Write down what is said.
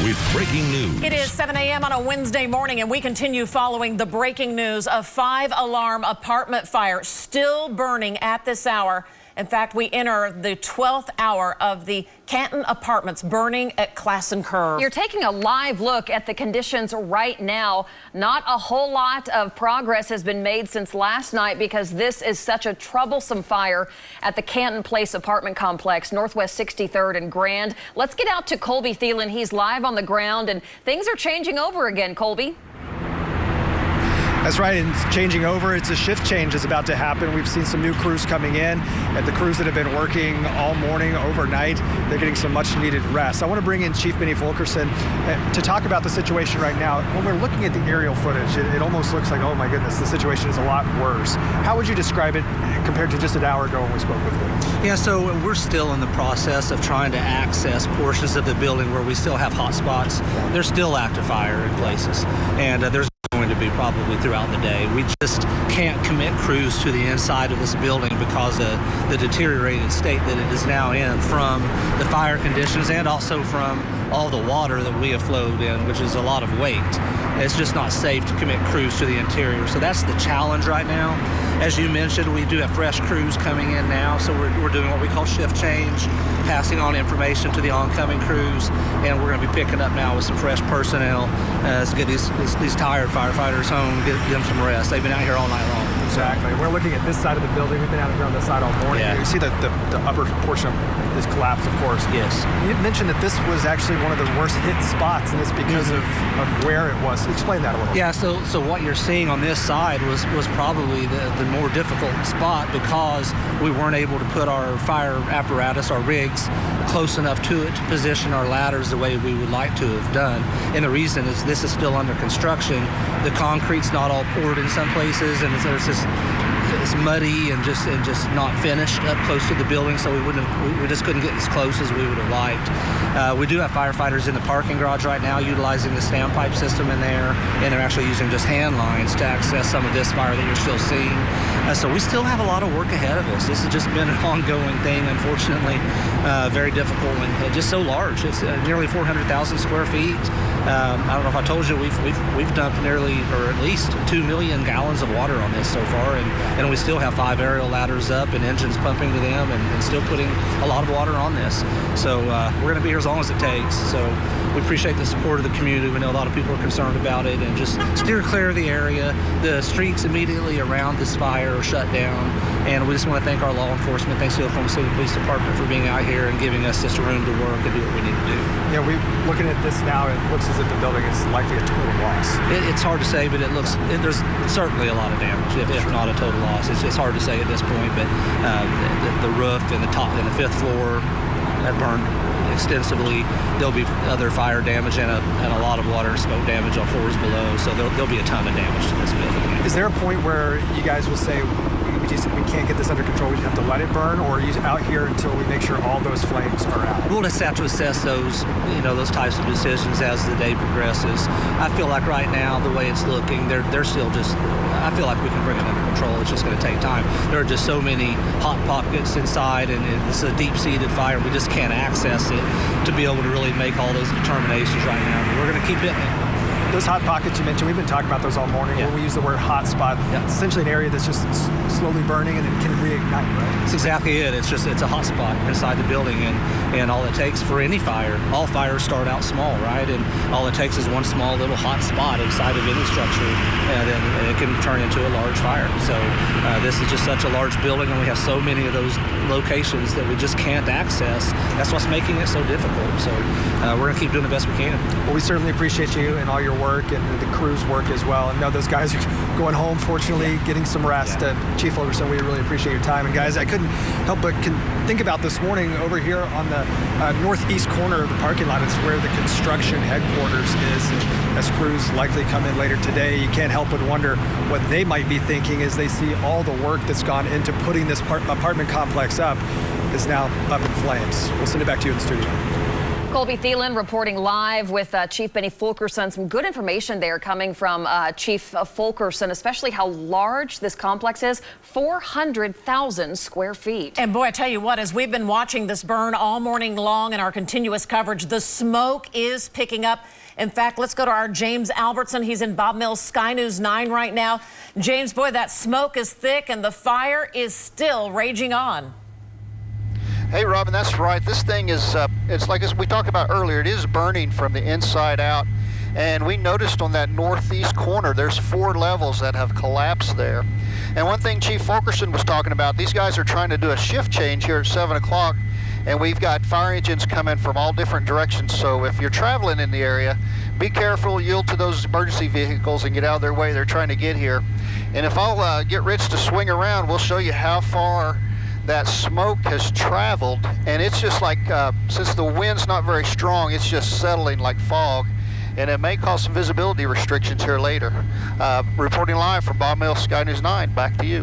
with breaking news. It is 7 a.m. on a Wednesday morning, and we continue following the breaking news of 5-alarm apartment fire still burning at this hour. In fact, we enter the 12th hour of the Canton Apartments burning at Class and Curve. You're taking a live look at the conditions right now. Not a whole lot of progress has been made since last night because this is such a troublesome fire at the Canton Place apartment complex, Northwest 63rd and Grand. Let's get out to Colby Thielen. He's live on the ground, and things are changing over again, Colby. That's right, and it's changing over. It's a shift change is about to happen. We've seen some new crews coming in, and the crews that have been working all morning, overnight, they're getting some much needed rest. I want to bring in Chief Benny Fulkerson to talk about the situation right now. When we're looking at the aerial footage, it almost looks like, oh my goodness, the situation is a lot worse. How would you describe it compared to just an hour ago when we spoke with you? Yeah, so we're still in the process of trying to access portions of the building where we still have hot spots. There's still active fire in places, and there's going to be probably throughout the day. We just can't commit crews to the inside of this building because of the deteriorated state that it is now in from the fire conditions and also from all the water that we have flowed in, which is a lot of weight. It's just not safe to commit crews to the interior. So that's the challenge right now. As you mentioned, we do have fresh crews coming in now, so we're doing what we call shift change, passing on information to the oncoming crews, and we're going to be picking up now with some fresh personnel to get these tired firefighters home, get them some rest. They've been out here all night long. Exactly. We're looking at this side of the building. We've been out here on this side all morning. Yeah. You see the upper portion is collapsed, of course. Yes. You mentioned that this was actually one of the worst hit spots, and it's because of where it was. Explain that a little. Yeah, so what you're seeing on this side was probably the more difficult spot because we weren't able to put our fire apparatus, our rigs, close enough to it to position our ladders the way we would like to have done. And the reason is this is still under construction. The concrete's not all poured in some places, and there's this it's muddy and just not finished up close to the building, so we just couldn't get as close as we would have liked. We do have firefighters in the parking garage right now utilizing the standpipe system in there, and they're actually using just hand lines to access some of this fire that you're still seeing. So we still have a lot of work ahead of us. This has just been an ongoing thing, unfortunately, very difficult and just so large. It's nearly 400,000 square feet. I don't know if I told you, we've dumped nearly, or at least 2 million gallons of water on this so far, and we still have 5 aerial ladders up and engines pumping to them and still putting a lot of water on this. So we're going to be here as long as it takes. So we appreciate the support of the community. We know a lot of people are concerned about it, and just steer clear of the area. The streets immediately around this fire are shut down, and we just want to thank our law enforcement. Thanks to the Oklahoma City Police Department for being out here and giving us this room to work and do what we need to do. Yeah, we're looking at this now. It looks as if the building is likely a total loss. It's hard to say, but there's certainly a lot of damage, if not a total loss. It's hard to say at this point, but the roof and the top and the 5th floor have burned extensively. There'll be other fire damage and a lot of water and smoke damage on floors below, so there'll be a ton of damage to this building. Is there a point where you guys will say, we can't get this under control, we just have to let it burn, or are you out here until we make sure all those flames are out? We'll just have to assess those types of decisions as the day progresses. I feel like right now, the way it's looking, they're still just, I feel like we can bring it under control. It's just going to take time. There are just so many hot pockets inside, and it's a deep-seated fire. We just can't access it to be able to really make all those determinations right now. But we're going to keep hitting it. Those hot pockets you mentioned, we've been talking about those all morning. Yeah. When we use the word hot spot, it's essentially an area that's just slowly burning and it can reignite, right? That's exactly it. It's a hot spot inside the building, and all it takes for any fire, all fires start out small, right? And all it takes is one small little hot spot inside of any structure, and then it can turn into a large fire. So this is just such a large building, and we have so many of those locations that we just can't access. That's what's making it so difficult. So we're going to keep doing the best we can. Well, we certainly appreciate you and all your work and the crew's work as well. And know those guys are going home, fortunately, getting some rest. Chief Fulkerson, we really appreciate your time. And guys, I couldn't help but think about this morning over here on the northeast corner of the parking lot. It's where the construction headquarters is. And as crews likely come in later today, you can't help but wonder what they might be thinking as they see all the work that's gone into putting this apartment complex up is now up in flames. We'll send it back to you in the studio. Colby Thielen reporting live with Chief Benny Fulkerson. Some good information there coming from Chief Fulkerson, especially how large this complex is, 400,000 square feet. And boy, I tell you what, as we've been watching this burn all morning long in our continuous coverage, the smoke is picking up. In fact, let's go to our James Albertson. He's in Bob Mills Sky News 9 right now. James, boy, that smoke is thick and the fire is still raging on. Hey, Robin, that's right. This thing is, it's like as we talked about earlier, it is burning from the inside out. And we noticed on that northeast corner, there's 4 levels that have collapsed there. And one thing Chief Fulkerson was talking about, these guys are trying to do a shift change here at 7 o'clock. And we've got fire engines coming from all different directions. So if you're traveling in the area, be careful, yield to those emergency vehicles and get out of their way. They're trying to get here. And if I'll get Rich to swing around, we'll show you how far that smoke has traveled. And it's just like, since the wind's not very strong, it's just settling like fog. And it may cause some visibility restrictions here later. Reporting live from Bob Mills Sky News 9, back to you.